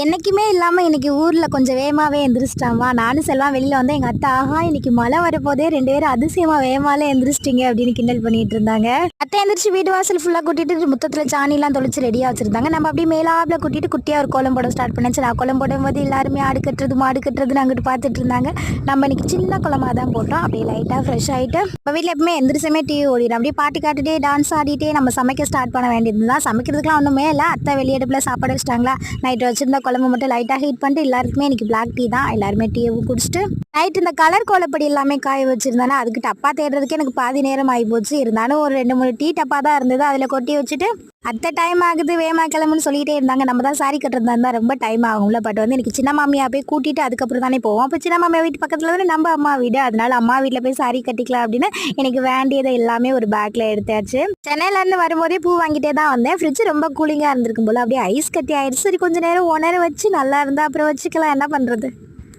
என்னைக்குமே இல்லாமல் இன்னைக்கு ஊரில் கொஞ்சம் வேகமாகவே எந்திரிச்சிட்டாமா. நானும் செல்வம் வெளியில் வந்து எங்கள் அத்தை ஆஹா இன்னைக்கு மழை வரப்போதே 2 பேரும் அதிசயமாக வேகமாலே எந்திரிச்சிட்டிங்க அப்படின்னு கிண்டல் பண்ணிட்டு இருந்தாங்க. அத்தை எந்திரிச்சு வீடு வாசல் ஃபுல்லாக கூட்டிட்டு முத்தத்தில் சாணிலாம் தொளிச்சு ரெடியாக வச்சிருந்தாங்க. நம்ம அப்படியே மேலாப்பில் கூட்டிட்டு குட்டியாக ஒரு கோலம் போட ஸ்டார்ட் பண்ணச்சு. நான் கோலம் போடும்போது எல்லாருமே ஆடு கட்டுறது மாடு கட்டுறதுன்னு அங்கிட்டு பார்த்துட்டு இருந்தாங்க. நம்ம இன்னைக்கு சின்ன குளமாக தான் போட்டோம். அப்படியே லைட்டாக ஃப்ரெஷ் ஆகிட்டு இப்போ வீட்டில் எப்பவுமே எந்திரிச்சமே டிவி ஓடிடும். அப்படியே பாட்டு காட்டுட்டே டான்ஸ் ஆடிட்டே நம்ம சமைக்க ஸ்டார்ட் பண்ண வேண்டியது தான். சமைக்கிறதுக்குலாம் ஒன்றுமே இல்லை. அத்தை வெளியேடுப்பில் சாப்பாடு வச்சிட்டாங்களா. நைட்டு வச்சிருந்த குழம்பு மட்டும் லைட்டாக ஹீட் பண்ணிட்டு எல்லாருக்குமே இன்னைக்கு பிளாக் டீ தான். எல்லாருமே டீயை குடிச்சிட்டு நைட் இந்த கலர் கோலப்படி எல்லாமே காய வச்சிருந்தானே அதுக்கு டப்பா தேடுறதுக்கு எனக்கு பாதி நேரம் ஆகி போச்சு. இருந்தாலும் ஒரு 2-3 டீ டப்பா தான் இருந்தது. அதில் கொட்டி வச்சுட்டு அத்தை டைம் ஆகுது வேமா கிளம்புன்னு சொல்லிட்டே இருந்தாங்க. நம்ம தான் சாரி கட்டுறதா இருந்தால் ரொம்ப டைம் ஆகும்ல. பட் வந்து எனக்கு சின்ன மாமியா போய் கூட்டிட்டு அதுக்கப்புறம் தானே போவோம். அப்போ சின்ன மாமியா வீட்டு பக்கத்தில் தானே நம்ம அம்மா வீடு. அதனால அம்மா வீட்டில் போய் சாரி கட்டிக்கலாம் அப்படின்னு எனக்கு வேண்டியதை எல்லாமே ஒரு பேக்கில் எடுத்தாச்சு. சென்னையிலேருந்து வரும்போதே பூ வாங்கிட்டே தான் வந்தேன். ஃப்ரிட்ஜ் ரொம்ப கூலிங்காக இருந்திருக்கும் போல அப்படியே ஐஸ் கட்டி ஆயிடுச்சு. சரி கொஞ்சம் நேரம் 1 நேரம் வச்சு நல்லா இருந்தால் அப்புறம் வச்சுக்கலாம், என்ன பண்ணுறது.